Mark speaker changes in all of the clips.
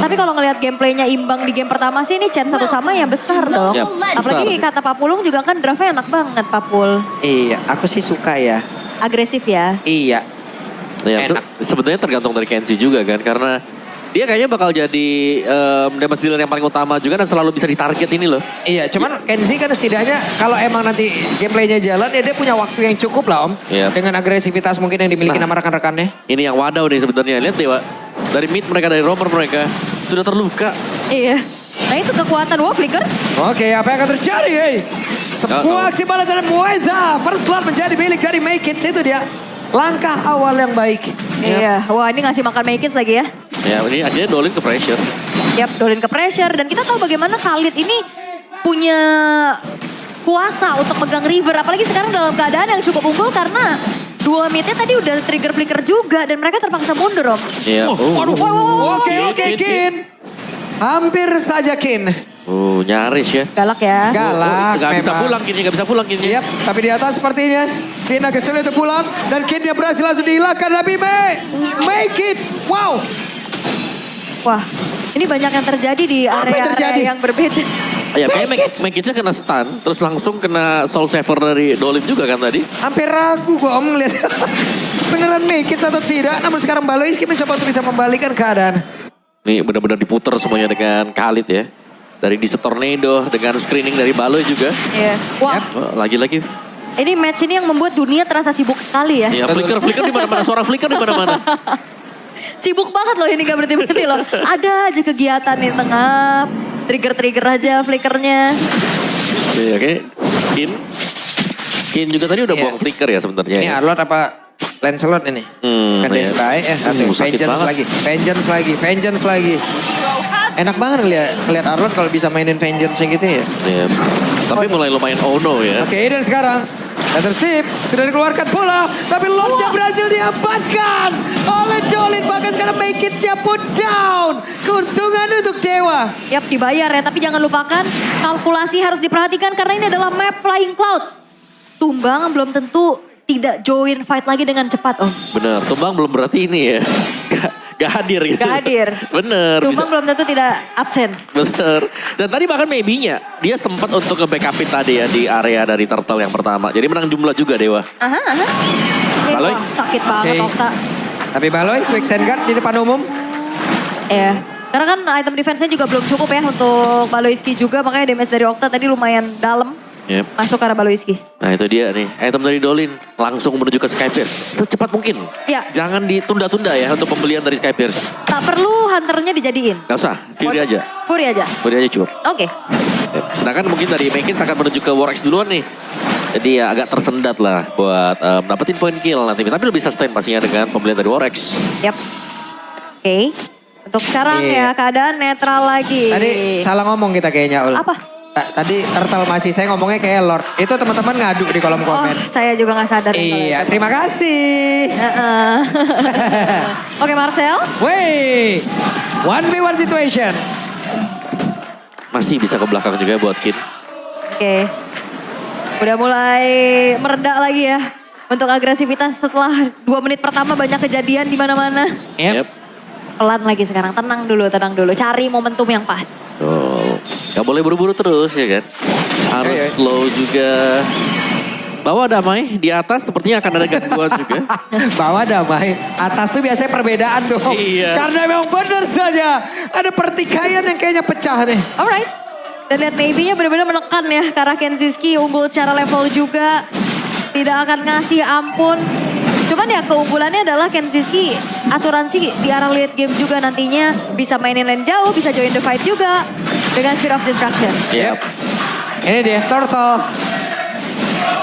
Speaker 1: Tapi kalau ngelihat gameplaynya imbang di game pertama sih ini chance satu sama ya besar dong.
Speaker 2: Yap,
Speaker 1: Apalagi
Speaker 2: besar.
Speaker 1: kata Papulung juga kan draftnya enak banget Papul.
Speaker 3: Iya, aku sih suka ya.
Speaker 1: Agresif ya.
Speaker 3: Iya.
Speaker 2: Ya,
Speaker 3: Enak.
Speaker 2: sebenarnya tergantung dari Kenzie juga kan, karena dia kayaknya bakal jadi damage dealer yang paling utama juga dan selalu bisa ditarget ini loh.
Speaker 3: Iya, cuman Kenzie kan setidaknya kalau emang nanti gameplaynya jalan ya dia punya waktu yang cukup lah Om.
Speaker 2: Iya.
Speaker 3: Dengan agresivitas mungkin yang dimiliki nama rekan-rekannya.
Speaker 2: Ini yang wadaw nih sebenarnya. Lihat Dewa, dari mid mereka, dari roamer mereka sudah terluka.
Speaker 1: Iya. Nah itu kekuatan Wow Flicker.
Speaker 3: Oke, apa yang akan terjadi? Hey? Sebuah aksi balas dari Mueza. First blood menjadi milik dari Maykins. Itu dia langkah awal yang baik.
Speaker 1: Iya. Wah ini ngasih makan Maykins lagi ya.
Speaker 2: Ya ini akhirnya Dolin ke pressure.
Speaker 1: Yap, Dolin ke pressure. Dan kita tahu bagaimana Khalid ini punya kuasa untuk pegang River. Apalagi sekarang dalam keadaan yang cukup unggul karena dua midnya tadi udah trigger flicker juga. Dan mereka terpaksa mundur Om.
Speaker 2: Iya.
Speaker 3: Oke, Kin. Hampir saja Kin.
Speaker 2: Nyaris ya.
Speaker 1: Galak ya.
Speaker 3: Galak
Speaker 2: Gak bisa
Speaker 3: memang.
Speaker 2: pulang Kinnya, gak bisa pulang Kinnya.
Speaker 3: Yap, tapi di atas sepertinya Kin agak sulit untuk pulang. Dan Kinnya berhasil langsung dihilangkan. Tapi make it. Wow.
Speaker 1: Wah ini banyak yang terjadi di
Speaker 3: Apa yang terjadi?
Speaker 1: area yang berbeda.
Speaker 2: Ya kayaknya Mankitsnya kena stun, terus langsung kena soul saver dari Dolin juga kan tadi.
Speaker 3: Hampir ragu gue Om ngeliat. Beneran make it atau tidak. Namun sekarang Baloiski mencoba untuk bisa membalikan keadaan.
Speaker 2: Nih benar-benar diputer semuanya dengan Khalid ya. Dari Disa Tornado, dengan screening dari Baloy juga.
Speaker 1: Iya. Wah
Speaker 2: Lagi-lagi.
Speaker 1: ini match ini yang membuat dunia terasa sibuk sekali ya.
Speaker 2: Ya flicker di mana-mana, suara flicker di mana-mana.
Speaker 1: Sibuk banget loh ini gak berhenti-berhenti loh. Ada aja kegiatan di tengah. Trigger-trigger aja flickernya.
Speaker 2: Iya, oke. Kin juga tadi udah
Speaker 3: Iya.
Speaker 2: buang flicker ya sebenarnya.
Speaker 3: Ini
Speaker 2: Ya.
Speaker 3: Arlot apa Lancelot ini? Kan
Speaker 2: iya.
Speaker 3: Desbrai satu.
Speaker 2: Sakit banget.
Speaker 3: Vengeance lagi. Enak banget ngeliat Arlot kalau bisa mainin Vengeance yang gitu ya.
Speaker 2: Iya. Tapi mulai lumayan oh no ya.
Speaker 3: Oke, dan sekarang Letter Steve sudah dikeluarkan bola, tapi Lordnya berhasil diamankan oleh Dolin. Bahkan sekarang make it siap put down. Keuntungan untuk Dewa.
Speaker 1: Yap dibayar ya, tapi jangan lupakan kalkulasi harus diperhatikan karena ini adalah map Flying Cloud. Tumbang belum tentu tidak join fight lagi dengan cepat Om.
Speaker 2: Bener, Tumbang belum berarti ini ya. Gak hadir gitu.
Speaker 1: Gak hadir.
Speaker 2: Bener.
Speaker 1: Tumbang belum tentu tidak absen.
Speaker 2: Bener. Dan tadi bahkan maybe-nya, dia sempat untuk nge-backupin tadi ya di area dari Turtle yang pertama. Jadi menang jumlah juga Dewa.
Speaker 1: Aha.
Speaker 2: Baloy.
Speaker 1: Wah, sakit banget
Speaker 3: Oke.
Speaker 1: Okta.
Speaker 3: Tapi Baloy quick send guard di depan umum.
Speaker 1: Iya. Karena kan item defense-nya juga belum cukup ya untuk Baloiski juga. Makanya damage dari Okta tadi lumayan dalam.
Speaker 2: Yep.
Speaker 1: Masuk ke arah Baloiski.
Speaker 2: Nah itu dia nih, item dari Dolin langsung menuju ke Skypierce. Secepat mungkin.
Speaker 1: Iya.
Speaker 2: Jangan ditunda-tunda ya untuk pembelian dari Skypierce.
Speaker 1: Tak perlu hunternya dijadiin.
Speaker 2: Gak usah, Fury aja.
Speaker 1: Fury aja.
Speaker 2: Fury aja cukup.
Speaker 1: Oke.
Speaker 2: Sedangkan mungkin dari Mankins akan menuju ke Warx duluan nih. Jadi ya agak tersendat lah buat dapetin point kill nanti. Tapi lebih sustain pastinya dengan pembelian dari Warx.
Speaker 1: Yap. Oke. Untuk sekarang
Speaker 3: Iya.
Speaker 1: ya keadaan netral lagi.
Speaker 3: Tadi salah ngomong kita kayaknya Ul.
Speaker 1: Apa?
Speaker 3: Tadi Turtle masih, saya ngomongnya kayak Lord. Itu teman-teman ngadu di kolom
Speaker 1: Oh,
Speaker 3: komen.
Speaker 1: saya juga gak sadar.
Speaker 3: Iya, terima kasih.
Speaker 1: Oke, Marcel.
Speaker 3: Wey, 1v1 situation.
Speaker 2: Masih bisa ke belakang juga buat Kin.
Speaker 1: Oke. Udah mulai mereda lagi ya. Untuk agresivitas setelah 2 menit pertama banyak kejadian di mana-mana.
Speaker 3: Yep.
Speaker 1: Pelan lagi sekarang, tenang dulu. Cari momentum yang pas.
Speaker 2: Oh, gak boleh buru-buru terus ya kan. Harus
Speaker 3: Oke.
Speaker 2: slow juga. Bawa damai di atas sepertinya akan ada gangguan juga.
Speaker 3: Bawah damai, atas tuh biasanya perbedaan tuh.
Speaker 2: Iya.
Speaker 3: Karena memang benar saja ada pertikaian yang kayaknya pecah nih.
Speaker 1: Alright. Dan lihat maybe-nya benar-benar menekan ya. Karena Kenziski unggul secara level juga. Tidak akan ngasih ampun. Cuman ya keunggulannya adalah Kenziski asuransi di arah late game juga nantinya. Bisa mainin lane jauh, bisa join the fight juga. Dengan Spear of Destruction.
Speaker 2: Yap.
Speaker 3: Ini dia, Turtle.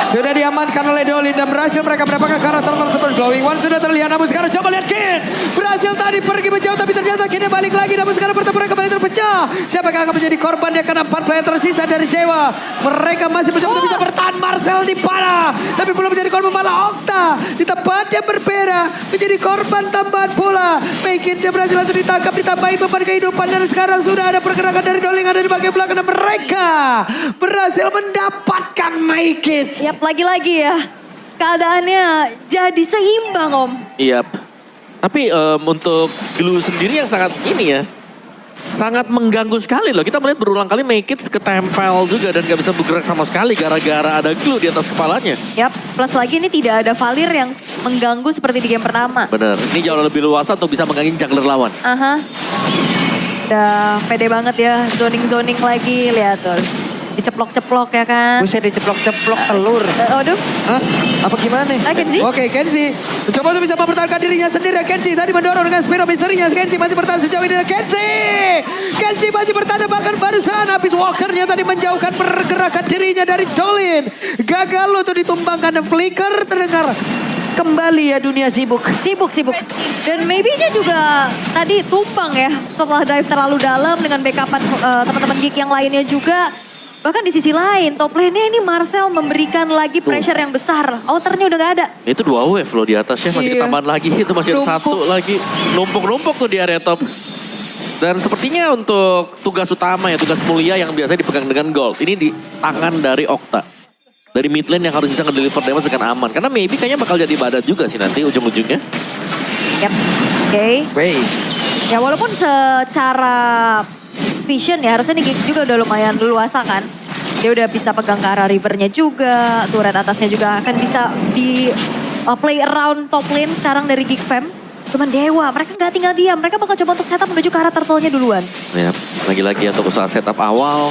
Speaker 3: Sudah diamankan oleh Dolin dan berhasil mereka mendapatkan karena Turtle Super Glowing One sudah terlihat. Namun sekarang coba lihat Kin. Berhasil tadi pergi menjauh tapi ternyata Kinnya balik lagi. Namun sekarang pertempuran kembali terpecah. Siapa yang akan menjadi korban? Dia karena 4 player tersisa dari Dewa. Mereka masih mencoba untuk bisa bertahan. Marcel di mana? Tapi belum menjadi korban, malah Okta. Di tempat yang berbeda. Menjadi korban tambahan pula. Makinnya berhasil langsung ditangkap. Ditambahi beban kehidupan. Dan sekarang sudah ada pergerakan dari Dolin yang ada di bagian belakang. Dan mereka berhasil mendapatkan Maikits.
Speaker 1: Yap, lagi-lagi ya. Keadaannya jadi seimbang Om.
Speaker 2: Yap. Tapi untuk Glue sendiri yang sangat ini ya, sangat mengganggu sekali loh. Kita melihat berulang kali Make It ketempel juga dan gak bisa bergerak sama sekali gara-gara ada Glue di atas kepalanya.
Speaker 1: Yap, plus lagi ini tidak ada Valir yang mengganggu seperti di game pertama.
Speaker 2: Bener, ini jauh lebih luas untuk bisa mengganggu jungler lawan.
Speaker 1: Aha. Udah pede banget ya, zoning-zoning lagi, lihat tuh. Diceplok-ceplok ya kan.
Speaker 3: Buset diceplok-ceplok telur.
Speaker 1: Aduh,
Speaker 3: Hah? Apa gimana?
Speaker 1: Kenzie?
Speaker 3: Oke, Kenzie. Mencoba untuk bisa mempertahankan dirinya sendiri. Kenzie tadi mendorong dengan Spiro misterinya. Kenzie masih bertahan sejauh ini. Kenzie masih bertahan bahkan barusan habis Walkernya tadi menjauhkan pergerakan dirinya dari Dolin. Gagal untuk ditumbangkan dan Flicker terdengar. Kembali ya dunia sibuk.
Speaker 1: Sibuk. Dan maybe-nya juga tadi tumpang ya setelah dive terlalu dalam dengan backupan teman-teman geek yang lainnya juga. Bahkan di sisi lain, top lane-nya ini Marcel memberikan lagi pressure yang besar. Outernya udah gak ada.
Speaker 2: Itu 2 wave loh di atasnya, masih
Speaker 1: Iya.
Speaker 2: ketambahan lagi. Itu masih ada
Speaker 1: Numpuk.
Speaker 2: 1 lagi. Numpuk-numpuk tuh di area top. Dan sepertinya untuk tugas utama ya, tugas mulia yang biasanya dipegang dengan gold. Ini di tangan dari Okta. Dari mid lane yang harus bisa ngedeliver damage dengan aman. Karena maybe kayaknya bakal jadi badat juga sih nanti ujung-ujungnya.
Speaker 1: Yap, oke.
Speaker 3: Wait.
Speaker 1: Ya walaupun secara vision ya harusnya nih Geek juga udah lumayan luasa kan. Dia udah bisa pegang ke arah rivernya juga, turret atasnya juga akan bisa di play around top lane sekarang dari Geek Fam. Cuman Dewa, mereka nggak tinggal diam, mereka bakal coba untuk setup menuju ke arah turtle-nya duluan.
Speaker 2: Ya, lagi-lagi untuk usaha setup awal.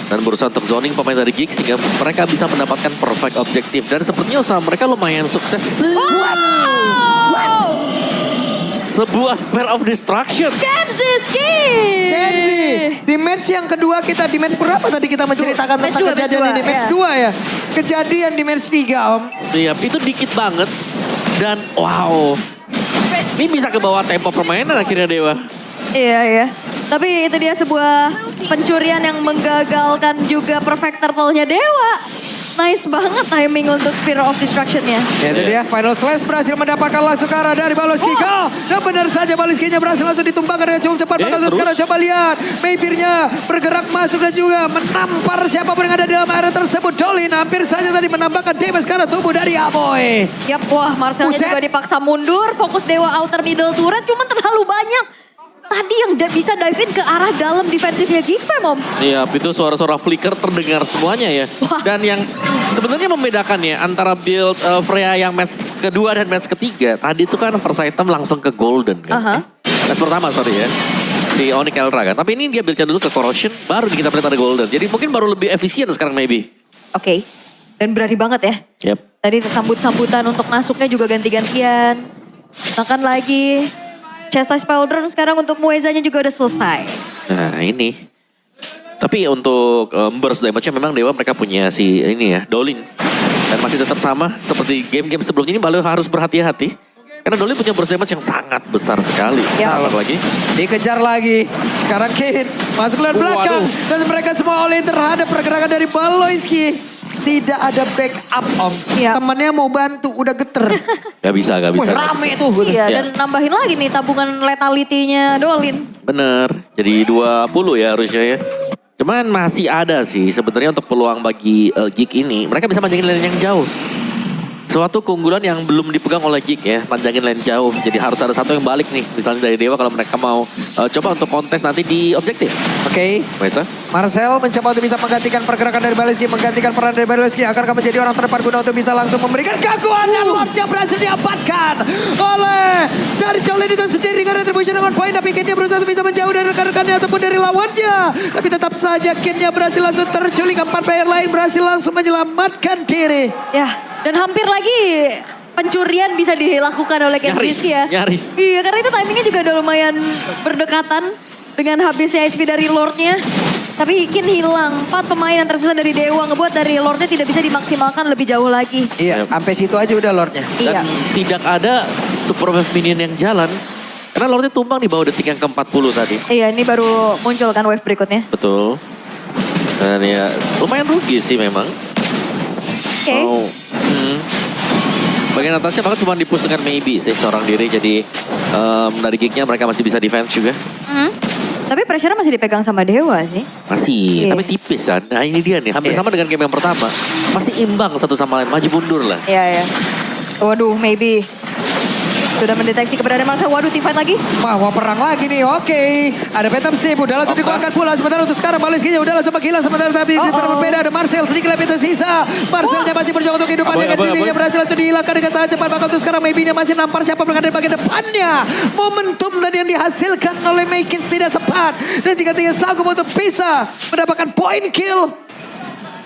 Speaker 2: Dan berusaha untuk zoning pemain dari Geek sehingga mereka bisa mendapatkan perfect objektif. Dan sepertinya usaha mereka lumayan sukses.
Speaker 1: Wow!
Speaker 2: Sebuah spare of destruction.
Speaker 1: Kenzie!
Speaker 3: Di match yang kedua kita, di match berapa tadi kita menceritakan
Speaker 1: Match
Speaker 3: tentang
Speaker 1: dua,
Speaker 3: kejadian
Speaker 1: match
Speaker 3: ini?
Speaker 1: dua,
Speaker 3: Match
Speaker 1: ya.
Speaker 3: 2 ya. Kejadian di match 3 Om.
Speaker 2: Iya, itu dikit banget. Dan wow. Ini bisa ke bawah tempo permainan akhirnya Dewa.
Speaker 1: Iya. Tapi itu dia sebuah pencurian yang menggagalkan juga perfect turtle-nya Dewa. Nice banget timing untuk Sphere of Destruction-nya.
Speaker 3: Ya itu dia, Final Slash berhasil mendapatkan langsung ke arah dari Baloski. Dan benar saja Baloski-nya berhasil langsung ditumbangkan dengan cukup cepat. Maka
Speaker 2: terus?
Speaker 3: sekarang coba lihat. Maybeer-nya bergerak masuk dan juga menampar siapapun yang ada di dalam area tersebut. Dolin hampir saja tadi menambahkan damage ke arah tubuh dari Aboy.
Speaker 1: Yap, wah Marcelnya
Speaker 3: Buset.
Speaker 1: juga dipaksa mundur. Fokus Dewa outer middle turret, cuman terlalu banyak. Tadi yang bisa dive in ke arah dalam defensifnya Gifem, Om.
Speaker 2: Iya, itu suara-suara flicker terdengar semuanya ya.
Speaker 1: Wah.
Speaker 2: Dan yang sebenarnya membedakan ya antara build Freya yang match kedua dan match ketiga. Tadi itu kan first item langsung ke golden kan.
Speaker 1: Aha.
Speaker 2: Match pertama sorry ya. Si Onyx Elra kan. Tapi ini dia buildnya dulu ke corrosion, baru kita melihat ada golden. Jadi mungkin baru lebih efisien sekarang maybe.
Speaker 1: Oke. Dan berani banget ya.
Speaker 2: Yep.
Speaker 1: Tadi sambut-sambutan untuk masuknya juga ganti-gantian. Makan lagi. Chastise Pauldron sekarang untuk Muezanya juga udah selesai.
Speaker 2: Nah ini. Tapi untuk burst damage-nya memang Dewa mereka punya si ini ya, Dolin. Dan masih tetap sama seperti game-game sebelumnya ini Balo harus berhati-hati. Karena Dolin punya burst damage yang sangat besar sekali.
Speaker 1: Ya.
Speaker 2: Tambah lagi.
Speaker 3: Dikejar lagi. Sekarang Kin masuk lewat belakang. Dan mereka semua all in terhadap pergerakan dari Baloski. Tidak ada backup Om.
Speaker 1: Iya.
Speaker 3: Temannya mau bantu udah geter.
Speaker 2: Gak bisa.
Speaker 3: Wih rame tuh.
Speaker 1: Iya,
Speaker 2: Ya.
Speaker 1: dan nambahin lagi nih tabungan letality-nya Dolin.
Speaker 2: Bener. Jadi 20 ya harusnya ya. Cuman masih ada sih sebenarnya untuk peluang bagi Geek ini. Mereka bisa panjangin lane yang jauh. Suatu keunggulan yang belum dipegang oleh Geek ya. Panjangin lane jauh. Jadi harus ada satu yang balik nih. Misalnya dari Dewa kalau mereka mau coba untuk kontes nanti di objektif.
Speaker 3: Oke.
Speaker 2: Baiklah.
Speaker 3: Marcel mencoba untuk bisa menggantikan pergerakan dari Baloski, menggantikan peran dari Baloski. Akankah menjadi orang terdepan guna untuk bisa langsung memberikan gangguan yang Lordnya berhasil diamankan oleh dari Jolene itu sendiri dengan retribution dengan poin. Tapi Kinnya berusaha untuk bisa menjauh dari rekan-rekannya ataupun dari lawannya. Tapi tetap saja Kinnya berhasil langsung terculik. 4 player lain berhasil langsung menyelamatkan diri.
Speaker 1: Ya, dan hampir lagi pencurian bisa dilakukan oleh Kenzie ya.
Speaker 2: Nyaris.
Speaker 1: Iya, karena itu timingnya juga udah lumayan berdekatan dengan habisnya HP dari Lordnya. Tapi Kin hilang, 4 pemain yang tersisa dari Dewa ngebuat dari Lordnya tidak bisa dimaksimalkan lebih jauh lagi.
Speaker 3: Iya, sampai situ aja udah Lordnya.
Speaker 1: Iya.
Speaker 2: Dan tidak ada super wave minion yang jalan. Karena Lordnya tumbang di bawah detik yang ke-40 tadi.
Speaker 1: Iya, ini baru muncul kan wave berikutnya.
Speaker 2: Betul. Dan ya lumayan rugi sih memang.
Speaker 1: Oke.
Speaker 2: Bagian atasnya bahkan cuma di-push dengan maybe sih seorang diri. Jadi dari Geeknya mereka masih bisa defense juga.
Speaker 1: Tapi pressure masih dipegang sama Dewa sih.
Speaker 2: Masih,
Speaker 1: Iya.
Speaker 2: tapi tipis kan. Nah ini dia nih, hampir
Speaker 3: Iya.
Speaker 2: sama dengan game yang pertama. Masih imbang satu sama lain, maju mundur lah.
Speaker 1: Iya, iya. Waduh, maybe. Sudah mendeteksi keberadaan Marcel. Waduh, teamfight lagi.
Speaker 3: Wah, perang lagi nih. Oke. Ada Phantom Steve. Udah langsung dikeluarkan pula. Sementara untuk sekarang Baleskinya udah langsung menggila. Sementara tapi berbeda. Ada Marcel sedikit lebih tersisa. Marcelnya masih berjuang untuk kehidupannya. Kenziski berhasil itu dihilangkan dengan sangat cepat. Bahkan untuk sekarang maybe-nya masih nampar siapa berada di bagian depannya. Momentum tadi yang dihasilkan oleh Maykins tidak sempat. Dan jika tidak sanggup untuk bisa mendapatkan point kill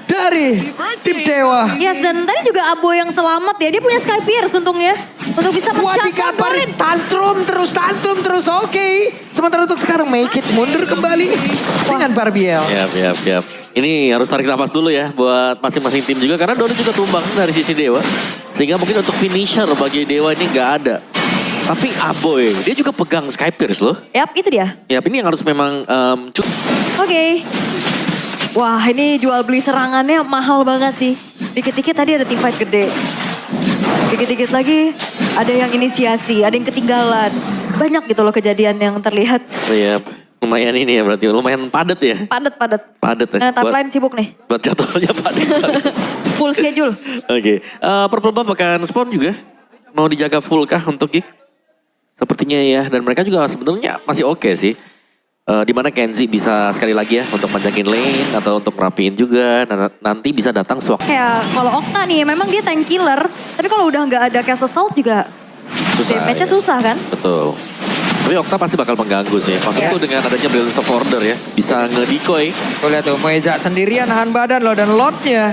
Speaker 3: dari tim Dewa.
Speaker 1: Yes, dan tadi juga Abo yang selamat ya. Dia punya Sky Pierce untungnya. Untuk bisa
Speaker 3: Wah,
Speaker 1: men-shutdown
Speaker 3: dikabar
Speaker 1: Dolin.
Speaker 3: tantrum terus. Oke. Sementara untuk sekarang Maykins mundur kembali dengan Barbiel.
Speaker 2: Siap. Ini harus tarik nafas dulu ya buat masing-masing tim juga. Karena Dolin juga tumbang dari sisi Dewa. Sehingga mungkin untuk finisher bagi Dewa ini nggak ada. Tapi Aboy, dia juga pegang Sky Pierce loh.
Speaker 1: Yap, itu dia.
Speaker 2: Ya, ini yang harus memang
Speaker 1: Oke. Wah, ini jual beli serangannya mahal banget sih. Dikit-dikit tadi ada teamfight gede. Dikit-dikit lagi ada yang inisiasi, ada yang ketinggalan. Banyak gitu loh kejadian yang terlihat.
Speaker 2: ya lumayan ini ya berarti. Lumayan padat ya.
Speaker 1: Padat.
Speaker 2: Padat ya.
Speaker 1: Nah, top line sibuk nih.
Speaker 2: Buat jadwalnya padat.
Speaker 1: Full schedule.
Speaker 2: Oke. Purple Buff akan spawn juga. Mau dijaga full kah untuk Geek? Sepertinya ya. Dan mereka juga sebenarnya masih oke sih. Dimana Kenzie bisa sekali lagi ya untuk panjangin lane atau untuk rapiin juga. Nanti bisa datang sewaktu.
Speaker 1: Kayak kalau Okta nih memang dia tank killer. Tapi kalau udah nggak ada Castle Assault juga damage-nya susah kan?
Speaker 2: Betul. Tapi Okta pasti bakal mengganggu sih. Maksudku dengan adanya Brilliance of Order ya. Bisa nge-decoy.
Speaker 3: Tuh lihat tuh, Moeza sendirian nahan badan loh. Dan Lordnya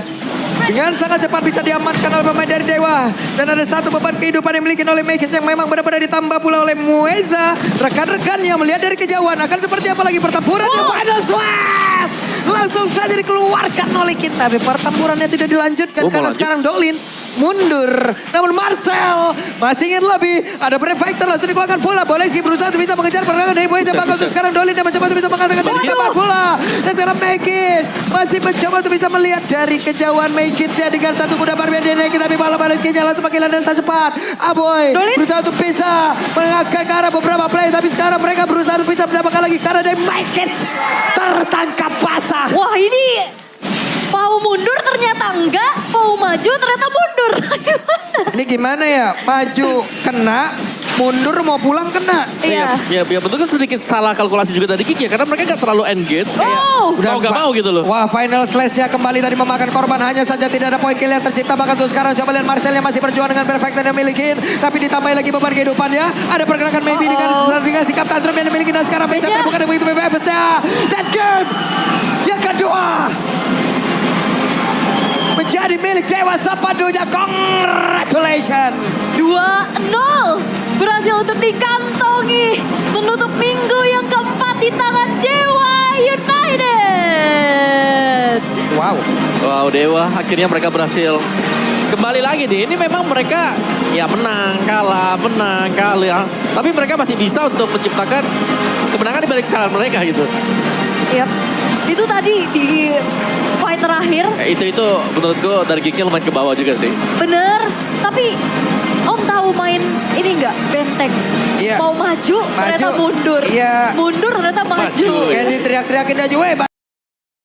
Speaker 3: dengan sangat cepat bisa diamankan oleh pemain dari Dewa. Dan ada satu beban kehidupan yang dimiliki oleh Maykins yang memang benar-benar ditambah pula oleh Moeza. Rekan-rekannya melihat dari kejauhan akan seperti apa lagi pertempuran. Pada Slash langsung saja dikeluarkan oleh kita. Tapi pertempurannya tidak dilanjutkan karena sekarang Dolin mundur. Namun Marcel masih ingin lebih. Ada Prefector langsung dikeluarkan pula. Baleski berusaha untuk bisa mengejar pergerakan dari Moeza. Bahkan untuk sekarang Dolin yang mencoba untuk bisa mengatakan teman pula. Dan sekarang Maykins masih mencoba untuk bisa melihat dari kejauhan Maykins ya dengan satu kuda Barbie yang dinaiki. Tapi malah Baleski langsung menggila dan sangat cepat. Aboy berusaha untuk bisa mengangkat ke arah beberapa play. Tapi sekarang mereka berusaha untuk bisa mendapatkan lagi. Karena dari Maykins tertangkap basah.
Speaker 1: Wah, ini mau mundur ternyata enggak, mau maju ternyata mundur.
Speaker 3: Ini gimana ya? Maju kena, mundur mau pulang kena.
Speaker 1: Iya.
Speaker 2: Ya betul kan sedikit salah kalkulasi juga tadi Kiki ya. Karena mereka gak terlalu engage. Kayak
Speaker 1: Oh.
Speaker 2: gak mau gitu loh.
Speaker 3: Wah, final slash-nya kembali tadi memakan korban. Hanya saja tidak ada poin kill yang tercipta. Bahkan tuh sekarang coba lihat Marcel yang masih berjuang dengan Perfector yang milikin. Tapi ditambah lagi beban kehidupannya. Ada pergerakan maybe dengan sikap tantrum yang dimiliki. Dan sekarang bisa bukan begitu BBF-nya. Dan game yang kedua menjadi milik Dewa sepadunya. Congratulations.
Speaker 1: 2-0 berhasil untuk dikantongi. Menutup minggu yang keempat di tangan Dewa United.
Speaker 2: Wow, Dewa akhirnya mereka berhasil kembali lagi nih. Ini memang mereka ya menang, kalah. Tapi mereka masih bisa untuk menciptakan kemenangan di balik kekalahan mereka gitu.
Speaker 1: Yap. Itu tadi di fight terakhir.
Speaker 2: Itu menurut gue dari Geeknya lumayan ke bawah juga sih.
Speaker 1: Bener. Tapi Om tahu main ini enggak? Benteng.
Speaker 3: Iya.
Speaker 1: Mau maju ternyata mundur.
Speaker 3: Iya.
Speaker 1: Mundur ternyata maju.
Speaker 2: Maju,
Speaker 3: Kayak diteriak-teriakin aja, weh.